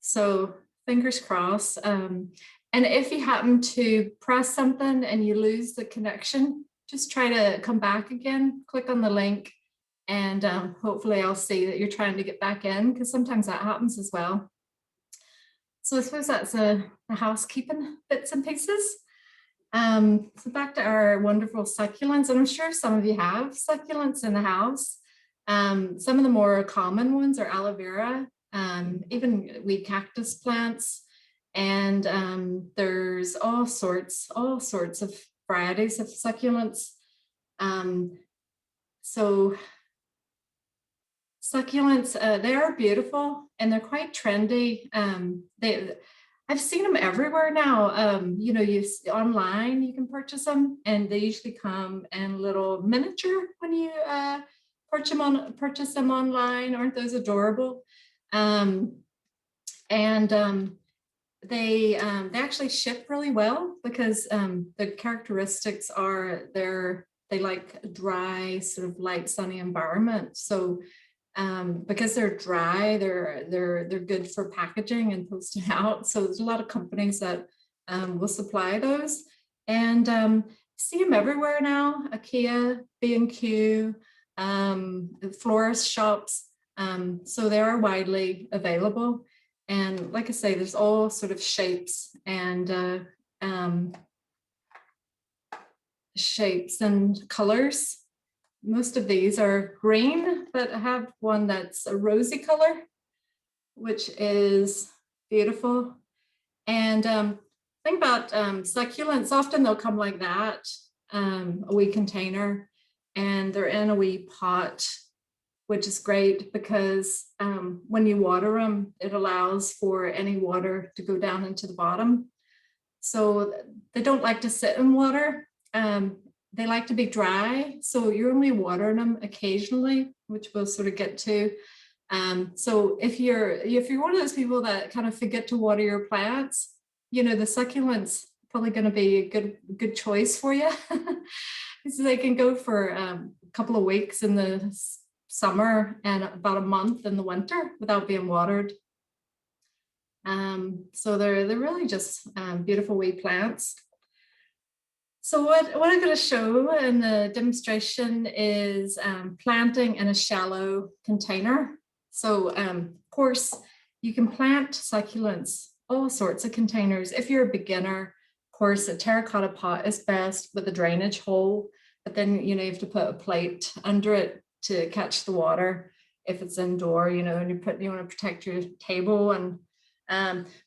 So fingers crossed. And if you happen to press something and you lose the connection, just try to come back again, click on the link, and hopefully I'll see that you're trying to get back in, because sometimes that happens as well. So I suppose that's the housekeeping bits and pieces. So back to our wonderful succulents, and I'm sure some of you have succulents in the house. Some of the more common ones are aloe vera, even weed cactus plants, and there's all sorts of varieties of succulents. So succulents, they are beautiful and they're quite trendy. I've seen them everywhere now. You know, online you can purchase them, and they usually come in little miniature when you purchase them online. Aren't those adorable? They actually ship really well because the characteristics are they like dry, sort of light sunny environment. So because they're dry, they're good for packaging and posting out. So there's a lot of companies that will supply those, and see them everywhere now. IKEA, B&Q, florist shops. So they are widely available. And like I say, there's all sort of shapes and colors. Most of these are green, but I have one that's a rosy color, which is beautiful. And think about succulents, often they'll come like that, a wee container, and they're in a wee pot, which is great because when you water them, it allows for any water to go down into the bottom. So they don't like to sit in water. They like to be dry, so you're only watering them occasionally, which we'll sort of get to. So if you're one of those people that kind of forget to water your plants, you know, the succulents probably going to be a good choice for you. So they can go for a couple of weeks in the summer and about a month in the winter without being watered. So they're really just beautiful wee plants. So what I'm going to show in the demonstration is planting in a shallow container. So of course, you can plant succulents, all sorts of containers. If you're a beginner, of course, a terracotta pot is best with a drainage hole, but then, you know, you have to put a plate under it to catch the water if it's indoor, you know, and you want to protect your table. And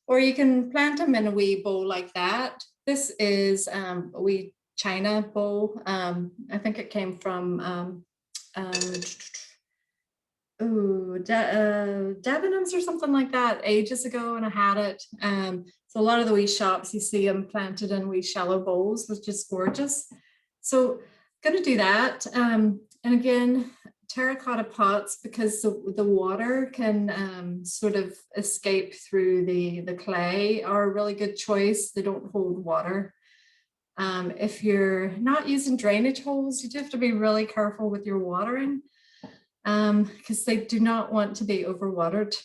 or you can plant them in a wee bowl like that. This is a wee China bowl. I think it came from Debenhams or something like that ages ago, and I had it. So a lot of the wee shops, you see them planted in wee shallow bowls, which is gorgeous. So going to do that. And again, terracotta pots, because the water can sort of escape through the clay, are a really good choice. They don't hold water. If you're not using drainage holes, you do have to be really careful with your watering, because they do not want to be overwatered.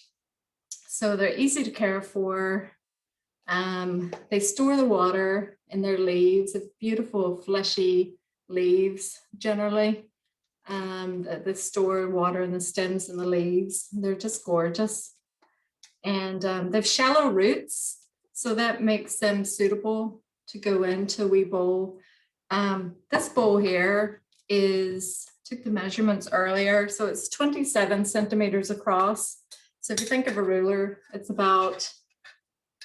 So they're easy to care for. They store the water in their leaves. It's beautiful, fleshy leaves generally. They store water in the stems and the leaves. They're just gorgeous. And they've shallow roots, so that makes them suitable to go into a wee bowl. This bowl here took the measurements earlier, so it's 27 centimeters across. So if you think of a ruler, it's about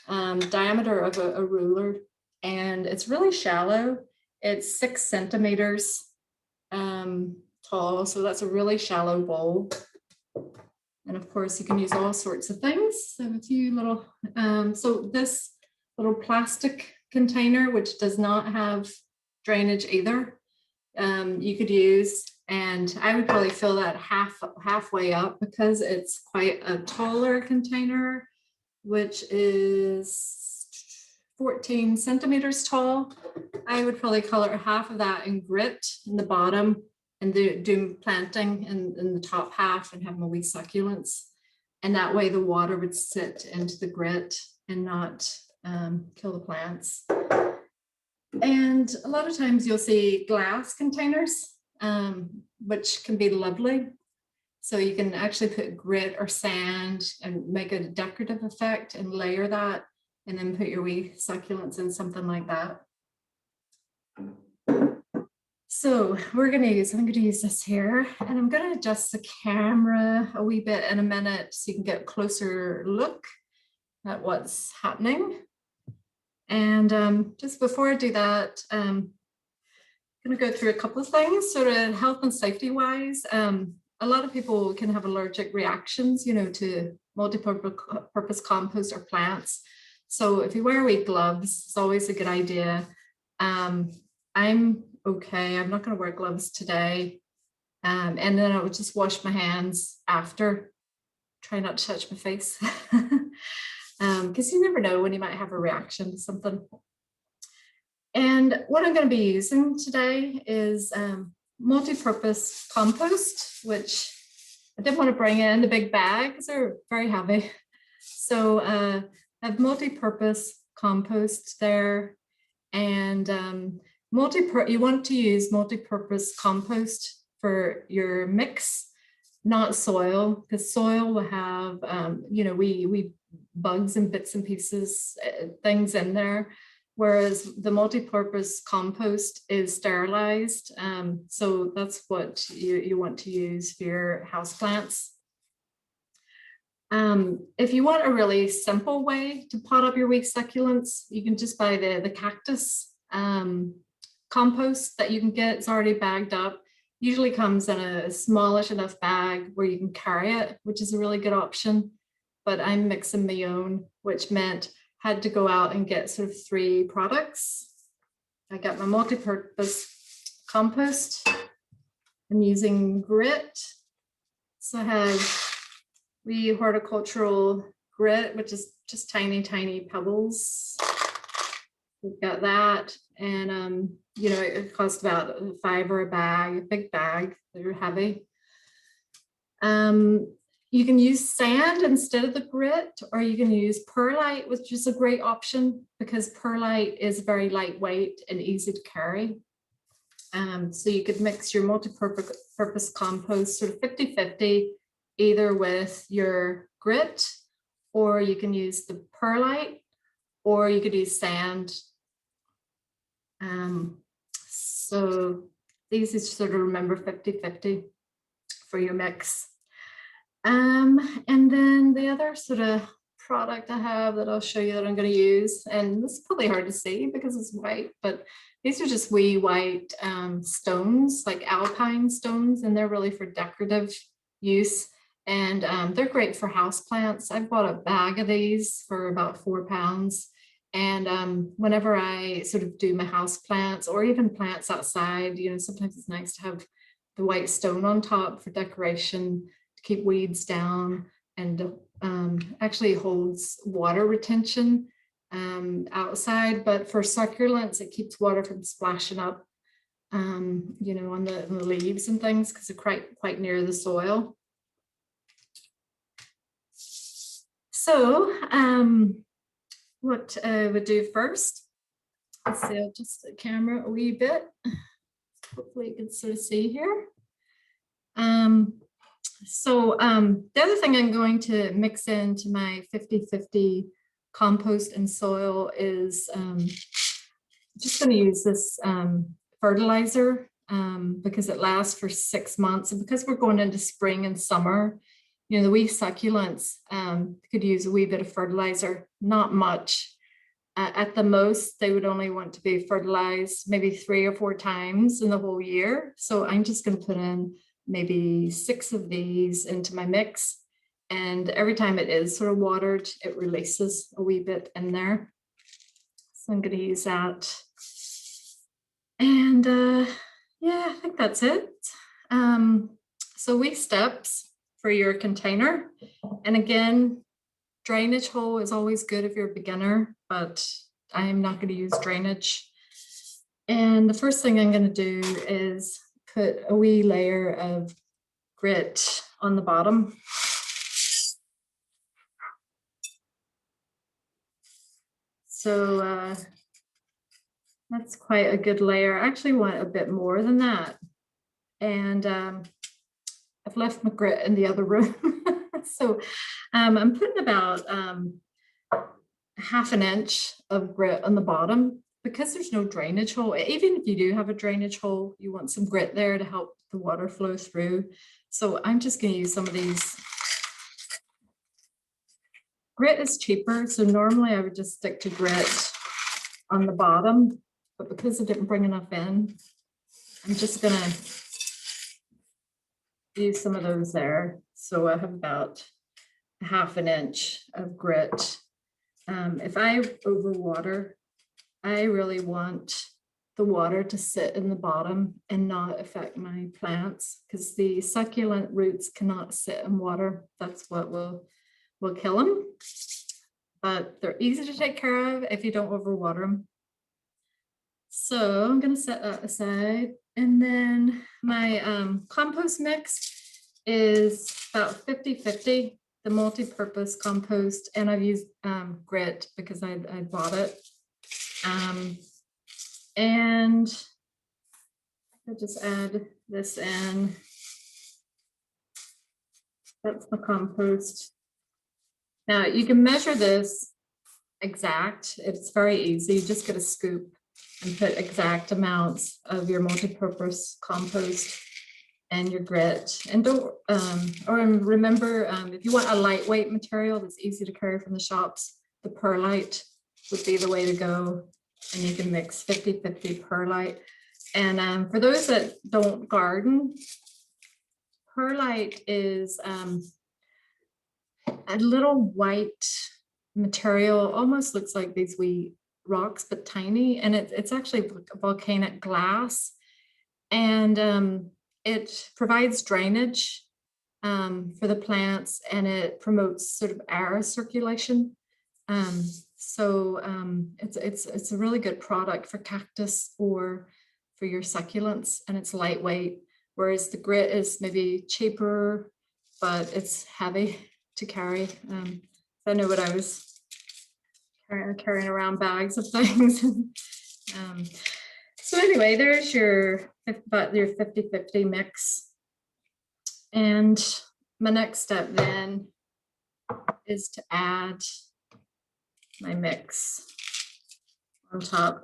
diameter of a ruler, and it's really shallow. It's 6 centimeters tall, so that's a really shallow bowl. And of course, you can use all sorts of things. So a few little, so this little plastic container, which does not have drainage either, you could use, and I would probably fill that halfway up, because it's quite a taller container, which is 14 centimeters tall. I would probably color half of that in grit in the bottom, and do planting in the top half, and have my wee succulents. And that way the water would sit into the grit and not kill the plants. And a lot of times you'll see glass containers, which can be lovely. So you can actually put grit or sand and make a decorative effect and layer that, and then put your wee succulents in something like that. So I'm going to use this here, and I'm going to adjust the camera a wee bit in a minute so you can get a closer look at what's happening. And just before I do that, I'm going to go through a couple of things, sort of health and safety wise. A lot of people can have allergic reactions, you know, to multi-purpose compost or plants. So if you wear wee gloves, it's always a good idea. I'm okay. I'm not going to wear gloves today. And then I would just wash my hands after. Try not to touch my face. Because you never know when you might have a reaction to something. And what I'm going to be using today is multi-purpose compost, which I didn't want to bring in the big bag because they're very heavy. So I have multi-purpose compost there, and you want to use multi-purpose compost for your mix, not soil, because soil will have you know, we bugs and bits and pieces, things in there, whereas the multi-purpose compost is sterilized. So that's what you want to use for your houseplants. If you want a really simple way to pot up your weak succulents, you can just buy the cactus compost that you can get. It's already bagged up. Usually comes in a smallish enough bag where you can carry it, which is a really good option. But I'm mixing my own, which meant I had to go out and get sort of 3 products. I got my multi-purpose compost. I'm using grit. So I have wee horticultural grit, which is just tiny, tiny pebbles. We've got that, and you know, it costs about $5 a bag, a big bag. They're heavy. You can use sand instead of the grit, or you can use perlite, which is a great option because perlite is very lightweight and easy to carry. So you could mix your multi-purpose compost sort of 50-50, either with your grit, or you can use the perlite, or you could use sand. So these is sort of remember 50-50 for your mix. And then the other sort of product I have that I'll show you that I'm going to use, and this is probably hard to see because it's white, but these are just wee white stones, like alpine stones, and they're really for decorative use. And they're great for house plants. I've bought a bag of these for about £4. And whenever I sort of do my house plants or even plants outside, you know, sometimes it's nice to have the white stone on top for decoration to keep weeds down, and actually holds water retention outside. But for succulents, it keeps water from splashing up, you know, on the leaves and things because they're quite near the soil. So what I would do first, let's see, I'll just the camera a wee bit. Hopefully you can sort of see here. The other thing I'm going to mix into my 50-50 compost and soil is just going to use this fertilizer because it lasts for 6 months, and because we're going into spring and summer, you know, the wee succulents could use a wee bit of fertilizer, not much. At the most, they would only want to be fertilized maybe 3 or 4 times in the whole year. So I'm just going to put in maybe 6 of these into my mix. And every time it is sort of watered, it releases a wee bit in there. So I'm going to use that. And yeah, I think that's it. So wee steps for your container. And again, drainage hole is always good if you're a beginner, but I'm not going to use drainage. And the first thing I'm going to do is put a wee layer of grit on the bottom. So that's quite a good layer. I actually want a bit more than that. And I've left my grit in the other room. So I'm putting about half an inch of grit on the bottom because there's no drainage hole. Even if you do have a drainage hole, you want some grit there to help the water flow through. So I'm just going to use some of these. Grit is cheaper, so normally I would just stick to grit on the bottom, but because I didn't bring enough in, I'm just going to use some of those there. So I have about half an inch of grit. If I overwater, I really want the water to sit in the bottom and not affect my plants, because the succulent roots cannot sit in water. That's what will kill them. But they're easy to take care of if you don't overwater them. So I'm going to set that aside. And then my compost mix is about 50-50, the multi-purpose compost. And I've used grit because I bought it. And I'll just add this in. That's the compost. Now you can measure this exact. It's very easy. You just get a scoop and put exact amounts of your multi-purpose compost and your grit. And don't, or remember, if you want a lightweight material that's easy to carry from the shops, the perlite would be the way to go. And you can mix 50-50 perlite. And for those that don't garden, perlite is a little white material, almost looks like these wee rocks, but tiny. And it's actually volcanic glass. And it provides drainage for the plants, and it promotes sort of air circulation. So it's a really good product for cactus or for your succulents, and it's lightweight, whereas the grit is maybe cheaper, but it's heavy to carry. I know what I was carrying around bags of things. So anyway, there's your 50-50 mix. And my next step then is to add my mix on top.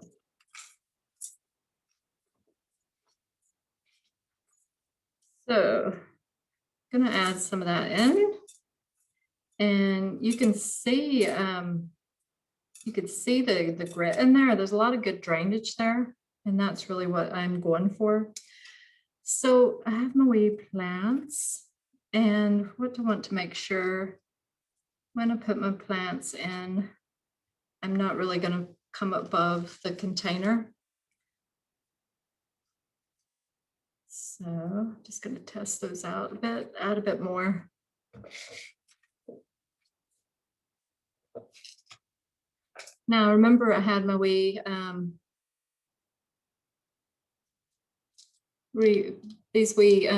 So I'm going to add some of that in, and you can see the grit in there. There's a lot of good drainage there, and that's really what I'm going for. So I have my wee plants, and what I want to make sure when I put my plants in, I'm not really going to come above the container. So I'm just going to test those out a bit, add a bit more. Now remember, I had my wee these wee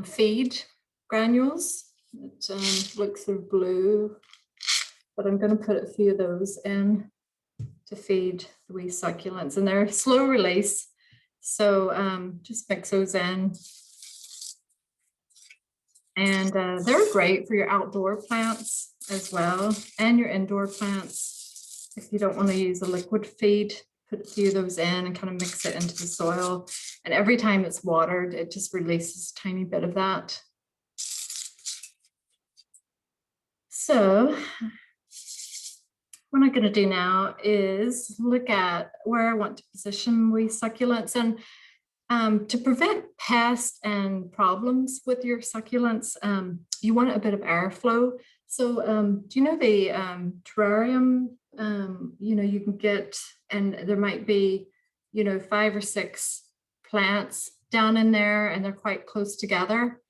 feed granules. It looks sort of blue, but I'm going to put a few of those in to feed the wee succulents, and they're slow release. So just mix those in. And they're great for your outdoor plants as well, and your indoor plants. If you don't want to use a liquid feed, put a few of those in and kind of mix it into the soil. And every time it's watered, it just releases a tiny bit of that. So what I'm going to do now is look at where I want to position wee succulents. And to prevent pests and problems with your succulents, you want a bit of airflow. So do you know the terrarium, you can get, and there might be, 5 or 6 plants down in there, and they're quite close together.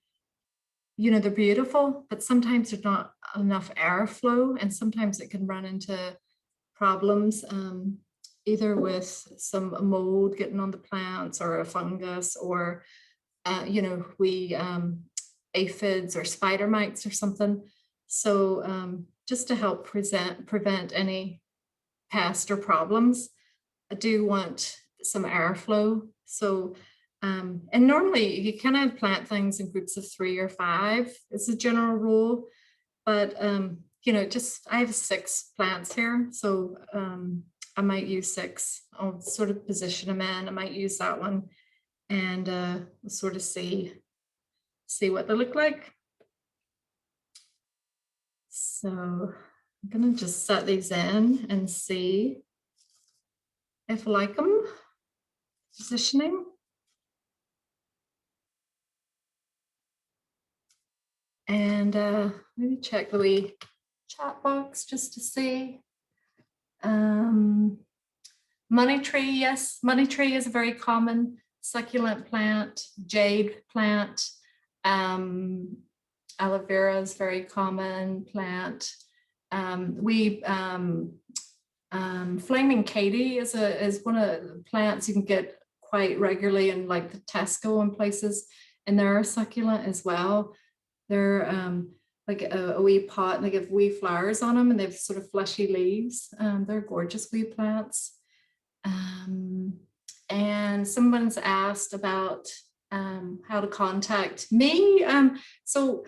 They're beautiful, but sometimes there's not enough airflow, and sometimes it can run into problems, either with some mold getting on the plants or a fungus, or aphids or spider mites or something. So just to help prevent any pests or problems, I do want some airflow. So, and normally you kind of plant things in groups of 3 or 5 is a general rule, but you know, just I have 6 plants here, so I might use 6. I'll sort of position them in. I might use that one and we'll sort of see what they look like. So I'm gonna just set these in and see if I like them. Positioning. And maybe check the wee chat box just to see. Money tree, yes, money tree is a very common succulent plant. Jade plant, aloe vera is very common plant. Flaming Katy is one of the plants you can get quite regularly in like the Tesco and places, and they're succulent as well. They're like a wee pot, and they give wee flowers on them, and they've sort of fleshy leaves. They're gorgeous wee plants. And someone's asked about how to contact me. So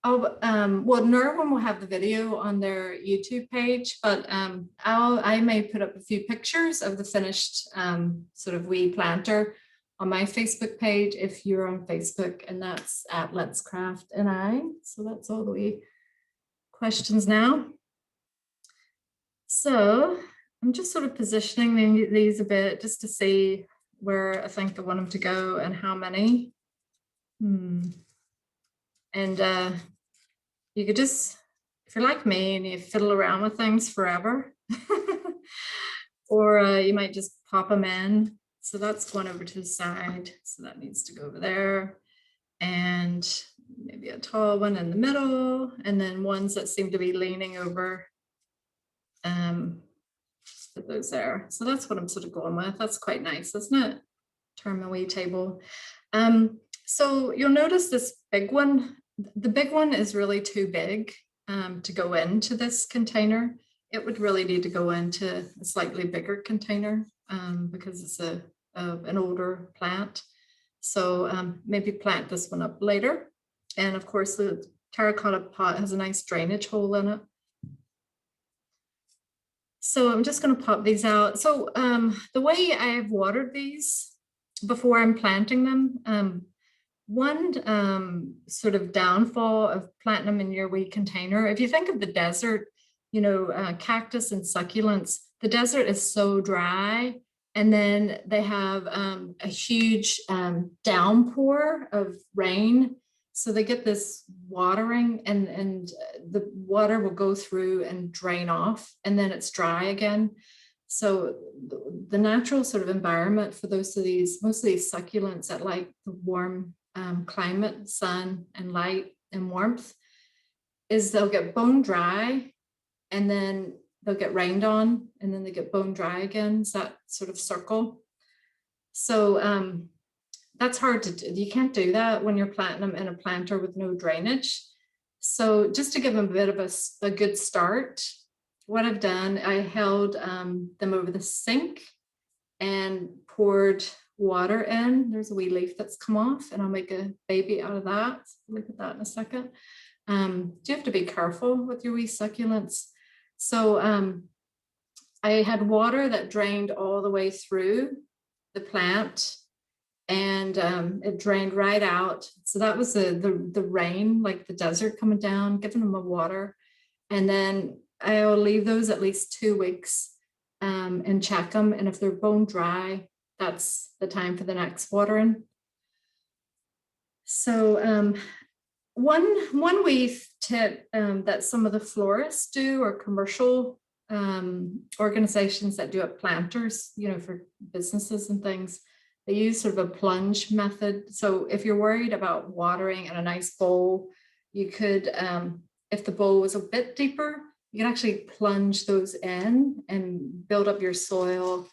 well, Nerwin will have the video on their YouTube page, but I may put up a few pictures of the finished sort of wee planter on my Facebook page if you're on Facebook, and that's at Let's Craft NI. So that's all the wee questions now. So I'm just sort of positioning these a bit just to see where I think I want them to go and how many. And you could just, if you're like me and you fiddle around with things forever, or you might just pop them in. So that's going over to the side. So that needs to go over there. And maybe a tall one in the middle, and then ones that seem to be leaning over. Just put those there. So that's what I'm sort of going with. That's quite nice, isn't it? Turn my wee table. So you'll notice this big one. The big one is really too big to go into this container. It would really need to go into a slightly bigger container because it's an older plant. So maybe plant this one up later. And of course, the terracotta pot has a nice drainage hole in it. So I'm just going to pop these out. So the way I have watered these before I'm planting them, one sort of downfall of planting them in your wee container, if you think of the desert, you know, cactus and succulents, the desert is so dry, and then they have a huge downpour of rain. So they get this watering, and the water will go through and drain off, and then it's dry again. So the natural sort of environment for most of these succulents that like the warm climate, sun and light and warmth, is they'll get bone dry, and then they'll get rained on, and then they get bone dry again. It's that sort of circle. So that's hard to do. You can't do that when you're planting them in a planter with no drainage. So just to give them a bit of a good start, what I've done, I held them over the sink and poured water in. There's a wee leaf that's come off, and I'll make a baby out of that. Look at that in a second. You have to be careful with your wee succulents. So I had water that drained all the way through the plant, and it drained right out. So that was the rain, like the desert coming down, giving them a water. And then I'll leave those at least 2 weeks and check them. And if they're bone dry, that's the time for the next watering. So one wee tip that some of the florists do, or commercial organizations that do it, planters, you know, for businesses and things, they use sort of a plunge method. So if you're worried about watering in a nice bowl, you could, if the bowl was a bit deeper, you can actually plunge those in and build up your soil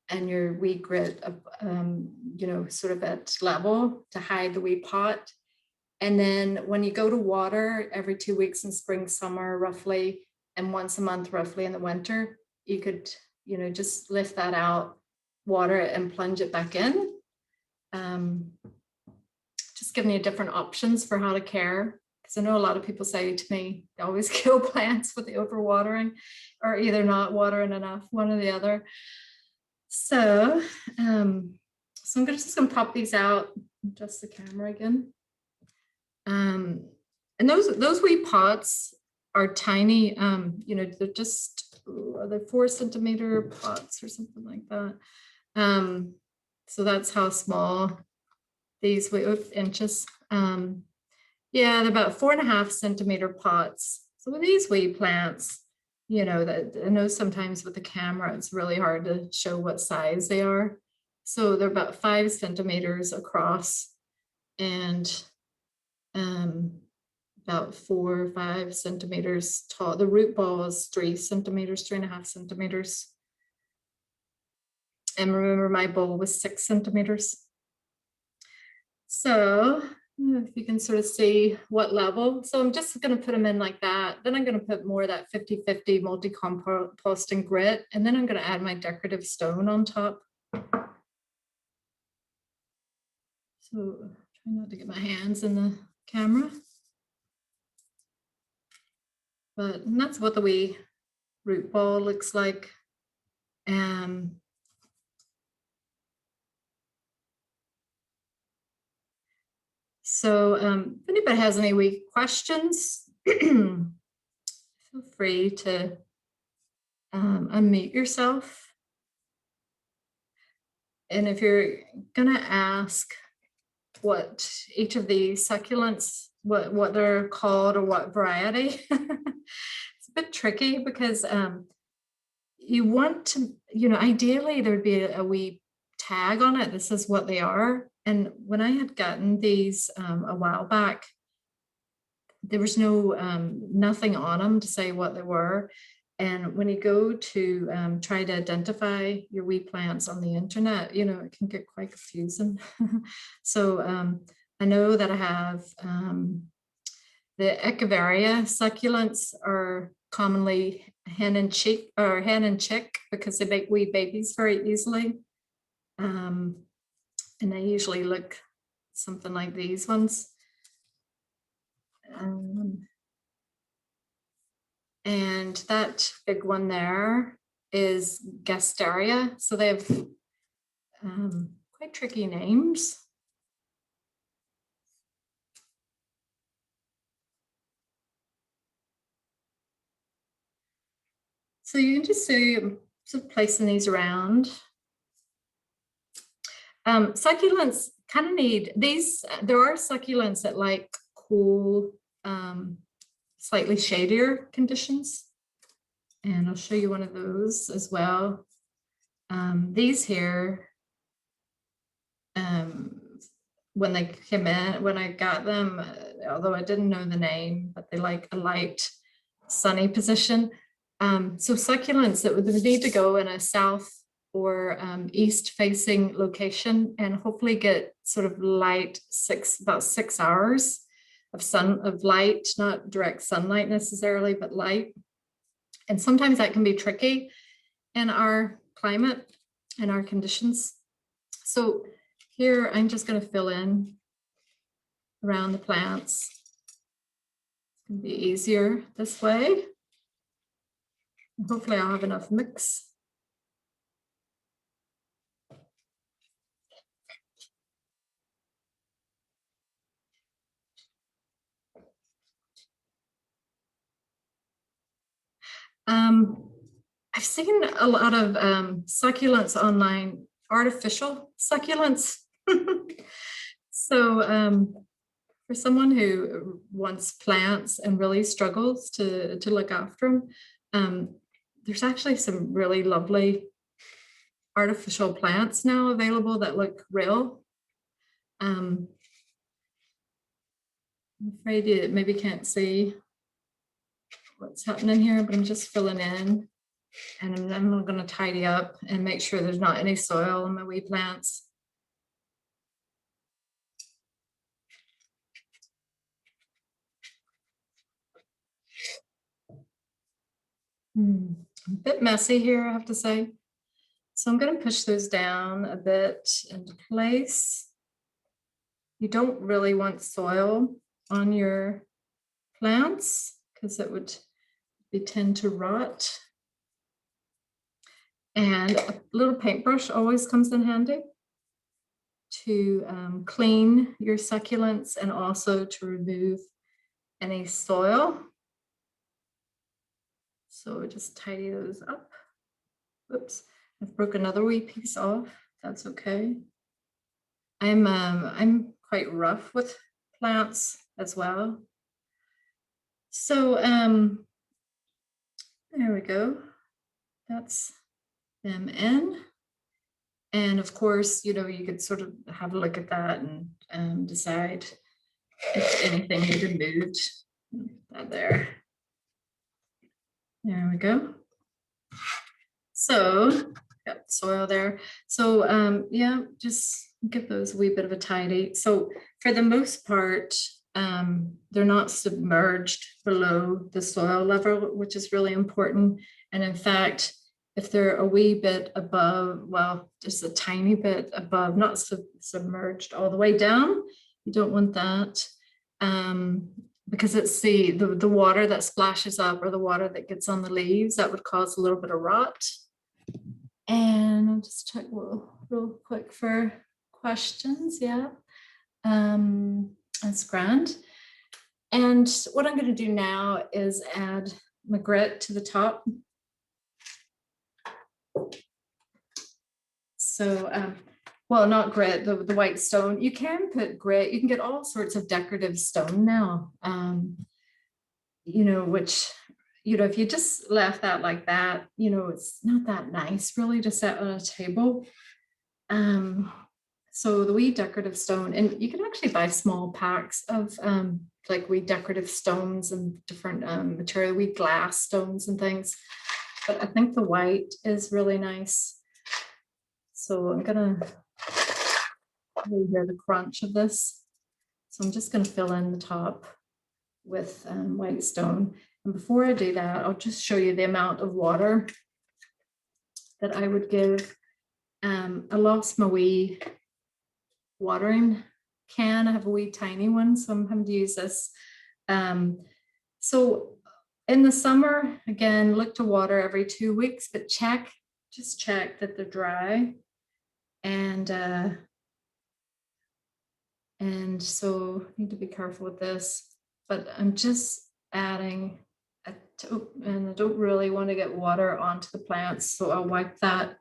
and your wee grit, you know, sort of at level to hide the wee pot. And then when you go to water every 2 weeks in spring, summer, roughly, and once a month, roughly, in the winter, you could, just lift that out, water it and plunge it back in. Just giving you different options for how to care. Because I know a lot of people say to me, they always kill plants with the overwatering or either not watering enough, one or the other. So, I'm just going to pop these out, adjust the camera again. And those wee pots are tiny, they're just, they're 4 centimeter pots or something like that. So that's how small these inches. Yeah, they're about 4.5 centimeter pots. So with these wee plants, that I know sometimes with the camera, it's really hard to show what size they are. So they're about 5 centimeters across and about 4 or 5 centimeters tall. The root ball is 3 centimeters, 3.5 centimeters. And remember, my bowl was 6 centimeters. So if you can sort of see what level. So I'm just going to put them in like that. Then I'm going to put more of that 50-50 multi-composting grit. And then I'm going to add my decorative stone on top. So try not to get my hands in the camera. But that's what the wee root ball looks like. So if anybody has any wee questions, feel free to unmute yourself. And if you're gonna ask what each of these succulents, what they're called or what variety, it's a bit tricky because you want to, ideally there'd be a wee tag on it. This is what they are. And when I had gotten these a while back, there was no nothing on them to say what they were. And when you go to try to identify your wee plants on the internet, it can get quite confusing. So I know that I have the Echeveria succulents are commonly hen and chick because they make wee babies very easily. And they usually look something like these ones. And that big one there is Gasteria. So they have quite tricky names. So you can just see sort of placing these around. Succulents kind of need these. There are succulents that like cool, slightly shadier conditions. And I'll show you one of those as well. These here, when they came in, when I got them, although I didn't know the name, but they like a light sunny position. So succulents that would need to go in a south or east facing location and hopefully get sort of light about 6 hours of light, not direct sunlight necessarily, but light. And sometimes that can be tricky in our climate and our conditions. So here I'm just going to fill in around the plants. It's going to be easier this way. Hopefully I'll have enough mix. I've seen a lot of succulents online, artificial succulents. So for someone who wants plants and really struggles to look after them, there's actually some really lovely artificial plants now available that look real. I'm afraid you maybe can't see what's happening here, but I'm just filling in. And I'm going to tidy up and make sure there's not any soil in my wee plants. a bit messy here, I have to say. So I'm going to push those down a bit into place. You don't really want soil on your plants because it would tend to rot. And a little paintbrush always comes in handy to clean your succulents and also to remove any soil. So just tidy those up. Oops, I've broken another wee piece off. That's okay. I'm quite rough with plants as well. So there we go. That's them in. And of course, you know, you could sort of have a look at that and decide if anything needed moved. That there. There we go. So got soil there. So yeah, just give those a wee bit of a tidy. So for the most part, they're not submerged below the soil level, which is really important. And in fact, if they're a wee bit above, well, just a tiny bit above, not submerged all the way down, you don't want that. Because it's the water that splashes up or the water that gets on the leaves that would cause a little bit of rot. And I'll just check real quick for questions. Yeah, that's grand. And what I'm going to do now is add my grit to the top. So, well, not grit, the white stone. You can put grit. You can get all sorts of decorative stone now, you know, which, you know, if you just left that like that, you know, it's not that nice really to set on a table. So the wee decorative stone, and you can actually buy small packs of like wee decorative stones and different material, wee glass stones and things. But I think the white is really nice. So I'm gonna really hear the crunch of this. So I'm just gonna fill in the top with white stone. And before I do that, I'll just show you the amount of water that I would give. I lost my wee watering can. I have a wee tiny one, so I'm having to use this. So in the summer, again, look to water every 2 weeks, but just check that they're dry. And so need to be careful with this, but I'm just adding and I don't really want to get water onto the plants, so I'll wipe that.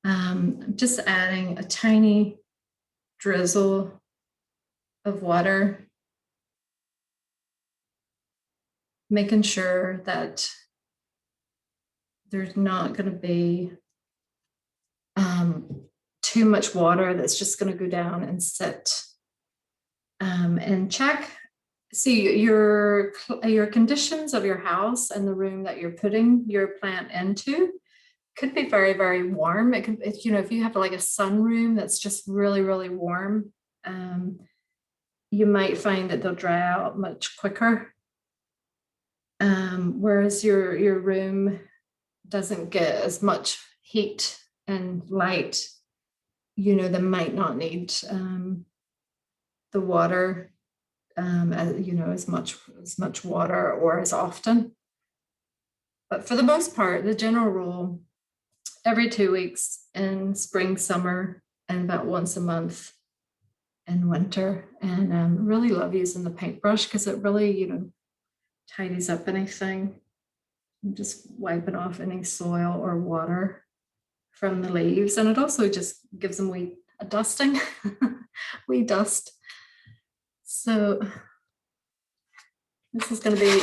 I'm just adding a tiny drizzle of water, making sure that there's not going to be too much water that's just going to go down and sit. And check, see your conditions of your house and the room that you're putting your plant into. Could be very, very warm. It could, you know, if you have like a sunroom that's just really, really warm, you might find that they'll dry out much quicker. Whereas your room doesn't get as much heat and light, you know, they might not need the water, you know, as much water or as often. But for the most part, the general rule, every 2 weeks in spring, summer, and about once a month in winter. And really love using the paintbrush because it really, you know, tidies up anything. I'm just wiping off any soil or water from the leaves, and it also just gives them a dusting, wee dust. So this is going to be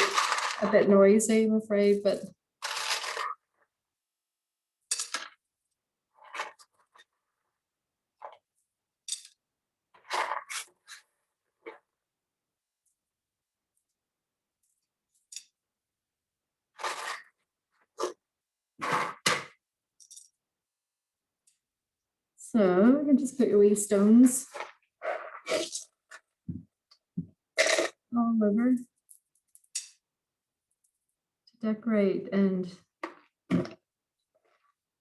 a bit noisy, I'm afraid, but so you can just put your wee stones all over to decorate. And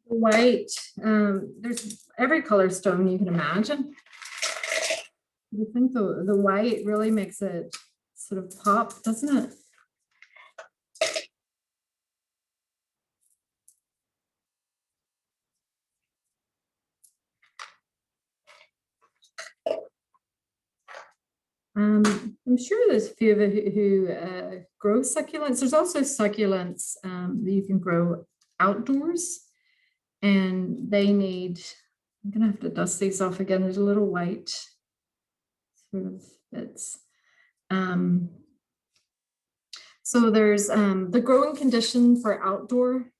White, there's every color stone you can imagine. I think the white really makes it sort of pop, doesn't it? I'm sure there's a few of you who grow succulents. There's also succulents that you can grow outdoors, and they need, I'm gonna have to dust these off again. There's a little white sort of bits. So there's the growing condition for outdoor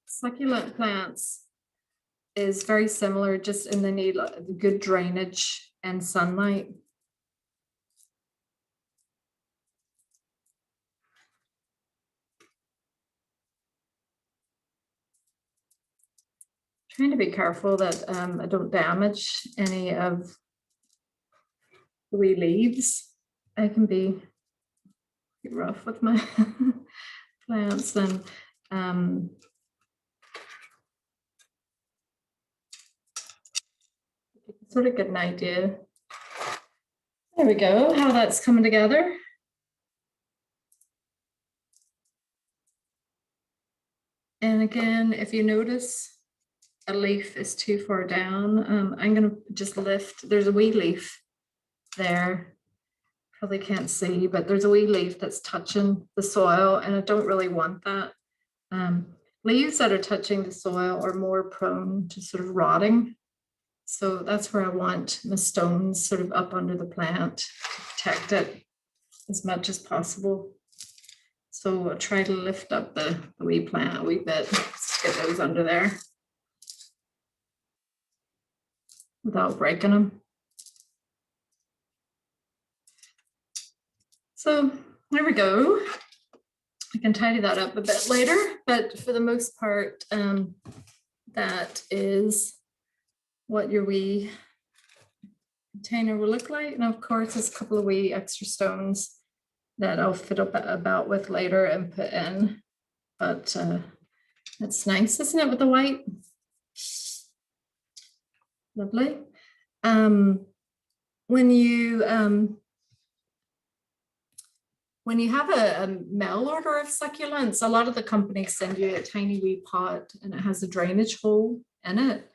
succulent plants is very similar, just in they need good drainage and sunlight. Trying to be careful that I don't damage any of the wee leaves. I can be rough with my plants and sort of get an idea. There we go, how that's coming together. And again, if you notice a leaf is too far down, I'm going to just lift. There's a wee leaf there. Probably can't see, but there's a wee leaf that's touching the soil, and I don't really want that. Leaves that are touching the soil are more prone to sort of rotting. So that's where I want the stones sort of up under the plant to protect it as much as possible. So I'll try to lift up the wee plant a wee bit, just get those under there without breaking them. So there we go. I can tidy that up a bit later, but for the most part, that is what your wee container will look like. And of course, there's a couple of wee extra stones that I'll fit up about with later and put in. But that's nice, isn't it, with the white? Lovely. When you have a mail order of succulents, a lot of the companies send you a tiny wee pot, and it has a drainage hole in it.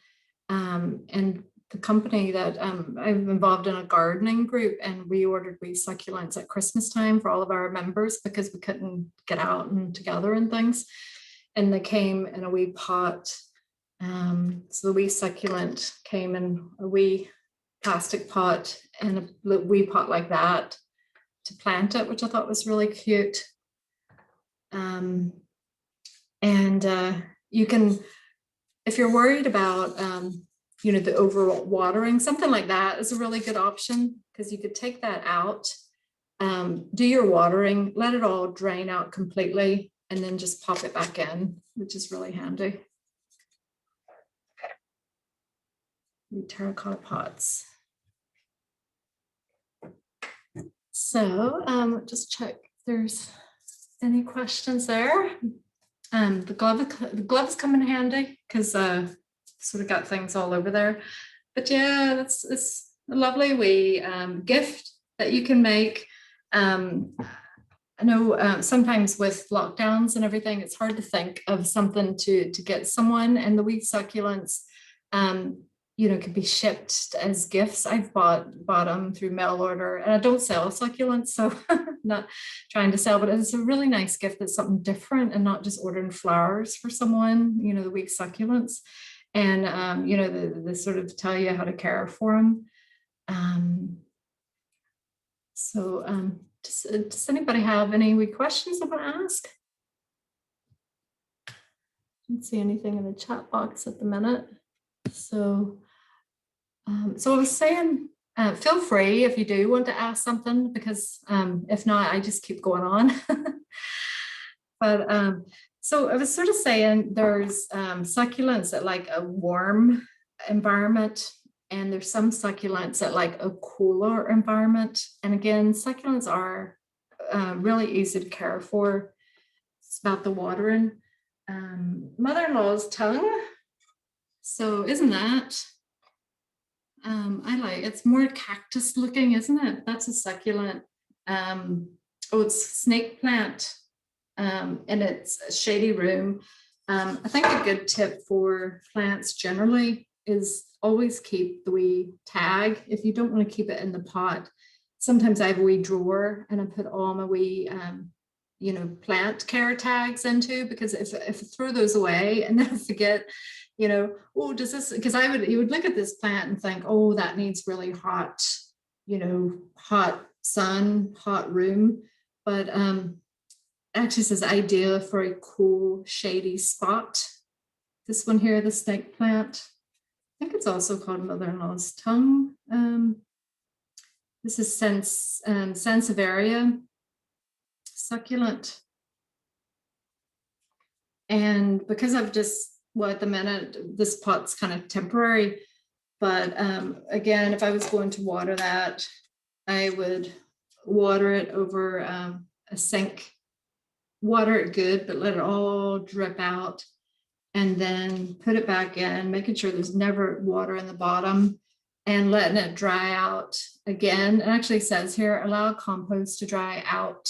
And the company that I'm involved in a gardening group, and we ordered wee succulents at Christmas time for all of our members because we couldn't get out and together and things. And they came in a wee pot. So the wee succulent came in a wee plastic pot and a wee pot like that to plant it, which I thought was really cute. And you can, if you're worried about, the overall watering, something like that is a really good option, because you could take that out, do your watering, let it all drain out completely, and then just pop it back in, which is really handy. Terracotta pots. So just check if there's any questions there. The gloves come in handy because sort of got things all over there. But yeah, it's a lovely wee gift that you can make. I know sometimes with lockdowns and everything, it's hard to think of something to get someone, and the wee succulents can be shipped as gifts. I've bought them through mail order, and I don't sell succulents, so not trying to sell, but it's a really nice gift. That's something different and not just ordering flowers for someone, the wee succulents, and they sort of tell you how to care for them. Does anybody have any wee questions I want to ask? I don't see anything in the chat box at the minute. So I was saying, feel free if you do want to ask something, because if not, I just keep going on. But so I was sort of saying there's succulents that like a warm environment, and there's some succulents that like a cooler environment. And again, succulents are really easy to care for. It's about the watering. Mother-in-law's tongue. So isn't that, I like, it's more cactus looking, isn't it? That's a succulent. Oh, it's snake plant, and it's a shady room. I think a good tip for plants generally is always keep the wee tag. If you don't want to keep it in the pot, sometimes I have a wee drawer and I put all my wee, plant care tags into, because if I throw those away and then I forget, oh, does this, because you would look at this plant and think, oh, that needs really hot, hot sun, hot room. But actually says ideal for a cool, shady spot. This one here, the snake plant, I think it's also called mother-in-law's tongue. This is Sansevieria, succulent. And because I've just, well, at the minute, this pot's kind of temporary, but again, if I was going to water that, I would water it over a sink, water it good, but let it all drip out, and then put it back in, making sure there's never water in the bottom, and letting it dry out again. It actually says here, allow compost to dry out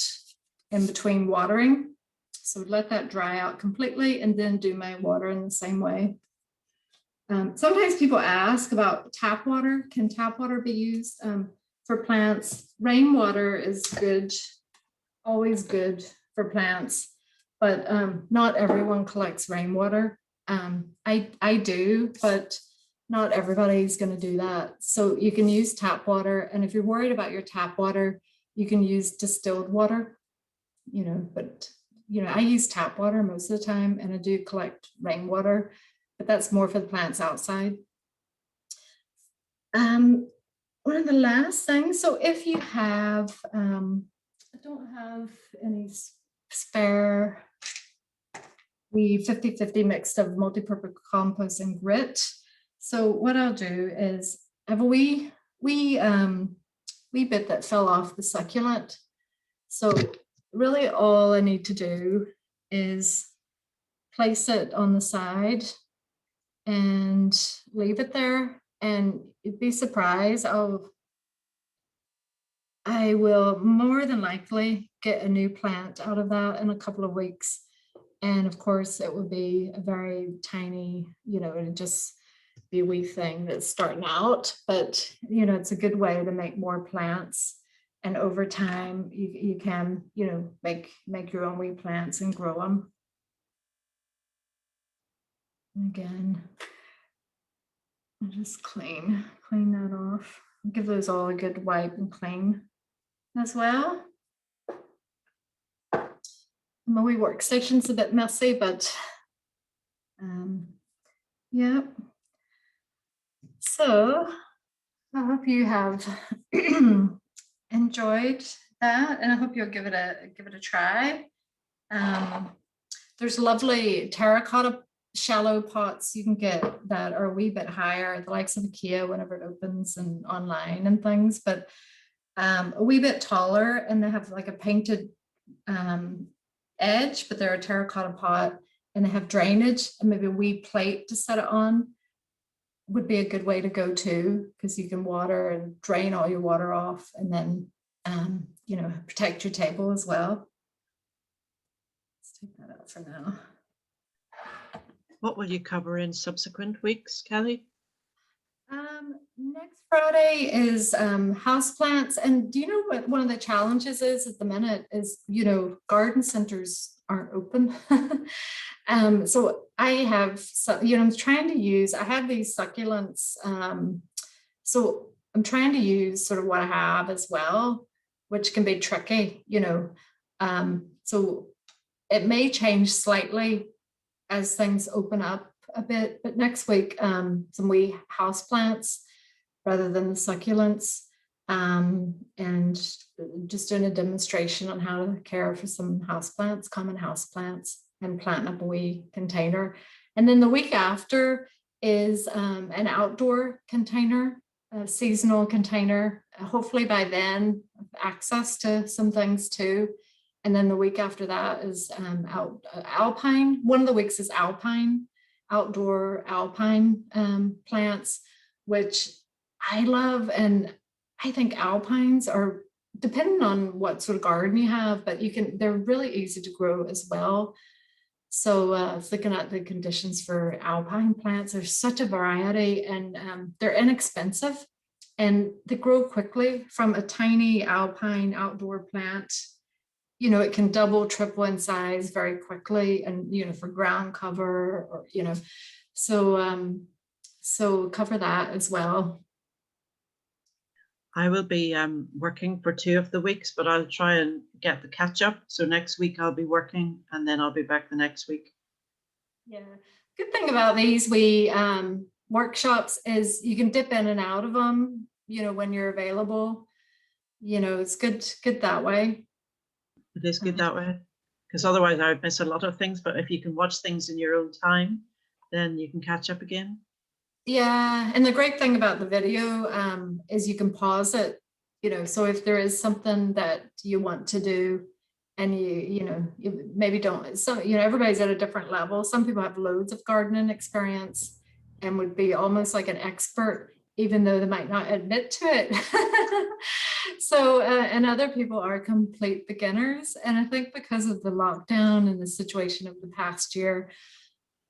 in between watering. So let that dry out completely and then do my water in the same way. Sometimes people ask about tap water. Can tap water be used for plants? Rainwater is good, always good for plants, but not everyone collects rainwater. I do, but not everybody's going to do that. So you can use tap water. And if you're worried about your tap water, you can use distilled water, but I use tap water most of the time, and I do collect rainwater, but that's more for the plants outside. One of the last things, so if you have, I don't have any spare, we 50-50 mixed of multi-purpose compost and grit. So what I'll do is I have a wee bit that fell off the succulent. So really all I need to do is place it on the side and leave it there, and you'd be surprised. I will more than likely get a new plant out of that in a couple of weeks. And of course it would be a very tiny, it'd just be a wee thing that's starting out, but it's a good way to make more plants. And over time, you can, make your own wee plants and grow them. Again, I'll just clean that off. Give those all a good wipe and clean as well. My wee workstation's a bit messy, but yeah. So I hope you have enjoyed that, and I hope you'll give it a try. There's lovely terracotta shallow pots you can get that are a wee bit higher, the likes of IKEA whenever it opens and online and things, but a wee bit taller, and they have like a painted edge, but they're a terracotta pot, and they have drainage, and maybe a wee plate to set it on would be a good way to go to, because you can water and drain all your water off, and then protect your table as well. Let's take that out for now. What will you cover in subsequent weeks, Kelly? Next Friday is houseplants, and do you know what one of the challenges is at the minute is, garden centers aren't open. So I have, I'm trying to use, I have these succulents. So I'm trying to use sort of what I have as well, which can be tricky, so it may change slightly as things open up a bit, but next week, some wee house plants rather than the succulents, and just doing a demonstration on how to care for some houseplants, common houseplants, and planting up a wee container. And then the week after is an outdoor container, a seasonal container. Hopefully by then, access to some things too. And then the week after that is alpine. One of the weeks is alpine, outdoor alpine plants, which I love. And I think alpines are, depending on what sort of garden you have, but they're really easy to grow as well. So looking at the conditions for alpine plants, there's such a variety, and they're inexpensive and they grow quickly from a tiny alpine outdoor plant. It can double, triple in size very quickly, and for ground cover, or so cover that as well. I will be working for 2 of the weeks, but I'll try and get the catch up. So next week I'll be working, and then I'll be back the next week. Yeah, good thing about these workshops is you can dip in and out of them, when you're available. It's good that way. It is good that way, because otherwise I would miss a lot of things. But if you can watch things in your own time, then you can catch up again. Yeah, and the great thing about the video is you can pause it, so if there is something that you want to do and you maybe don't, so everybody's at a different level. Some people have loads of gardening experience and would be almost like an expert, even though they might not admit to it. So and other people are complete beginners. And I think because of the lockdown and the situation of the past year,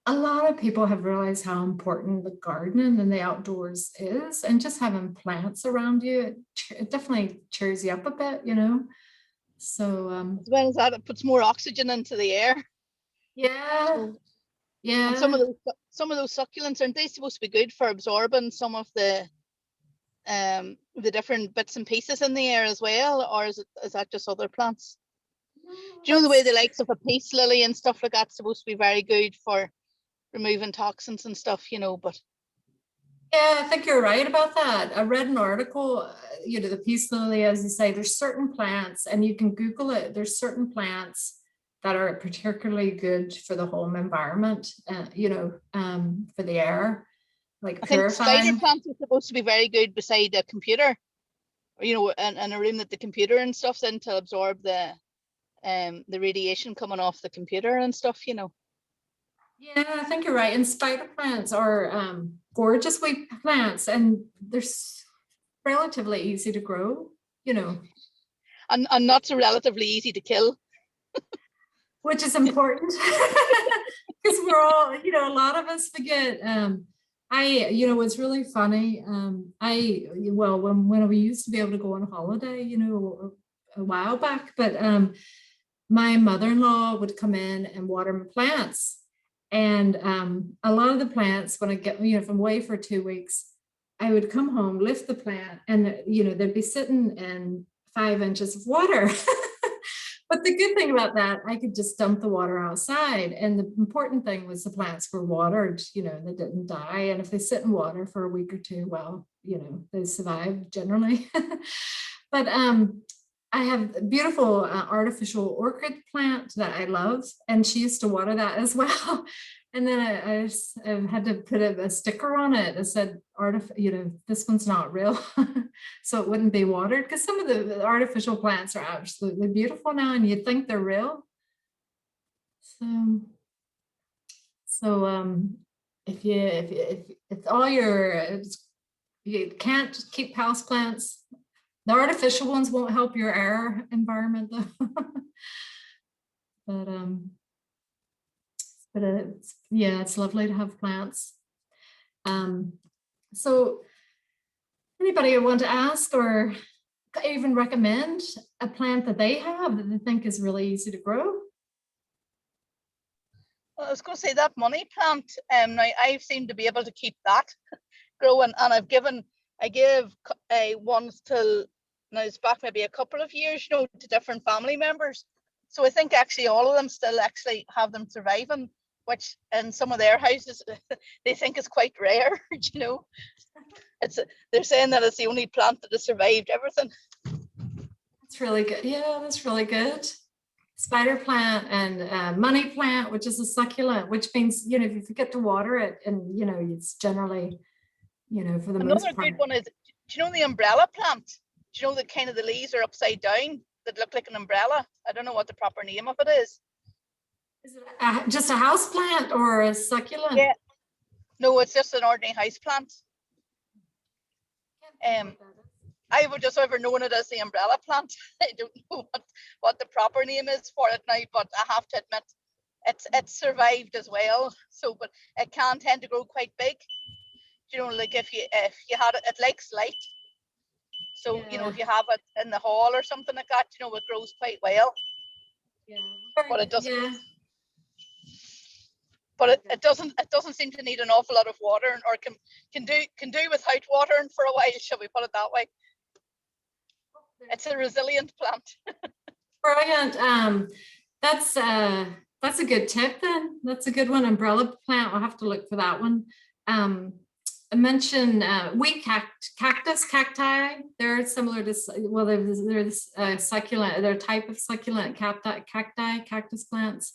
a lot of people have realized how important the gardening and the outdoors is, and just having plants around you, it definitely cheers you up a bit, So as well as that, it puts more oxygen into the air. Yeah, So, yeah. and some of those succulents, aren't they supposed to be good for absorbing some of the different bits and pieces in the air as well, or is that just other plants? Do you know the way the likes of a peace lily and stuff like that's supposed to be very good for removing toxins and stuff, but yeah, I think you're right about that. I read an article, the peace lily, as you say, there's certain plants, and you can Google it, there's certain plants that are particularly good for the home environment, for the air, like I think purifying. spider plants are supposed to be very good beside a computer, or and a room that the computer and stuff's in, to absorb the radiation coming off the computer and stuff, Yeah, I think you're right. And spider plants are gorgeous wee plants, and they're relatively easy to grow, and not so relatively easy to kill. Which is important, because we're all, a lot of us forget. It's really funny. When we used to be able to go on holiday, a while back, but my mother-in-law would come in and water my plants. And a lot of the plants, when I get, if I'm away for 2 weeks, I would come home, lift the plant, and they'd be sitting in 5 inches of water. But the good thing about that, I could just dump the water outside. And the important thing was the plants were watered, they didn't die. And if they sit in water for a week or two, well, they survive generally. But I have a beautiful artificial orchid plant that I love, and she used to water that as well. And then I had to put a sticker on it that said, this one's not real, so it wouldn't be watered, because some of the artificial plants are absolutely beautiful now, and you'd think they're real. So if all you can't keep house plants, the artificial ones won't help your air environment though. But it's lovely to have plants. So anybody want to ask or even recommend a plant that they have that they think is really easy to grow? Well, I was going to say that money plant. Now I seem to be able to keep that growing, and I give ones till now. It's back maybe a couple of years, to different family members. So I think actually all of them still actually have them surviving, which in some of their houses they think is quite rare. They're saying that it's the only plant that has survived everything. That's really good. Yeah, that's really good. Spider plant and money plant, which is a succulent, which means if you forget to water it, and it's generally for the most part. Another good one is, do you know the umbrella plant? Do you know that kind of the leaves are upside down? that look like an umbrella. I don't know what the proper name of it is. Is it just a house plant or a succulent? Yeah. No, it's just an ordinary house plant. Can't think what that is. I would just ever known it as the umbrella plant. I don't know what the proper name is for it now, but I have to admit it's survived as well. So, but it can tend to grow quite big. You know, like if you had it, it likes light. So, you know, Yeah. if you have it in the hall or something like that, you know, it grows quite well. Yeah. But it doesn't. Yeah. But it doesn't seem to need an awful lot of water, or can do without watering for a while. Shall we put it that way? It's a resilient plant. Brilliant. That's a good tip then. That's a good one. Umbrella plant. I'll have to look for that one. I mentioned wheat cacti. They're similar to, well, they're succulent. They're a type of succulent cactus plants.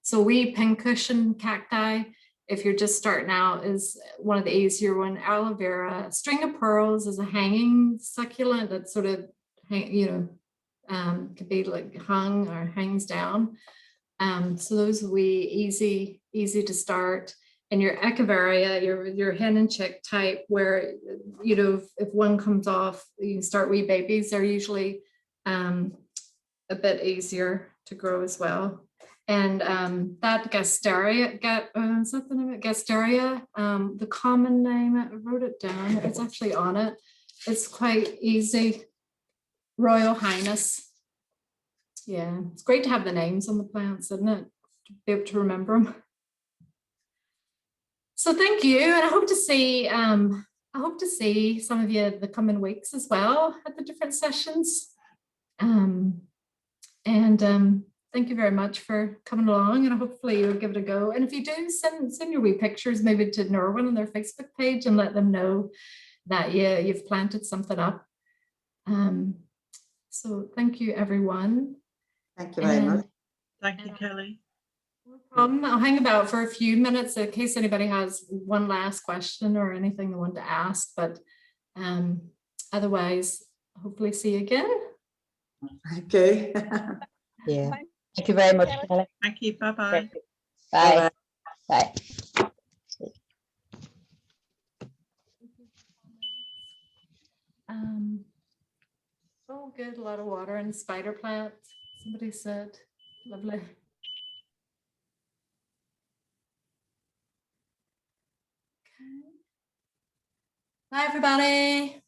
So pincushion cacti, if you're just starting out, is one of the easier one. Aloe vera. String of pearls is a hanging succulent that sort of could be like hung or hangs down. So those will be easy to start. And your echeveria, your hen and chick type, where if one comes off, you can start wee babies. They're usually a bit easier to grow as well. And that Gasteria, is that the name of it? Gasteria, the common name, I wrote it down. It's actually on it. It's quite easy. Royal Highness. Yeah, it's great to have the names on the plants, isn't it? To be able to remember them. So thank you, and I hope to see some of you the coming weeks as well at the different sessions. Thank you very much for coming along, and hopefully you'll give it a go. And if you do, send your wee pictures maybe to Norwin on their Facebook page and let them know that you've planted something up. So thank you, everyone. Thank you very much. Thank you, Kelly. No problem. I'll hang about for a few minutes in case anybody has one last question or anything they want to ask, but otherwise, hopefully see you again. Okay. Yeah. Thank you very much, Kelly. Thank you. Bye-bye. Bye. Bye. Oh, good. A lot of water and spider plants. Somebody said, lovely. Bye, everybody.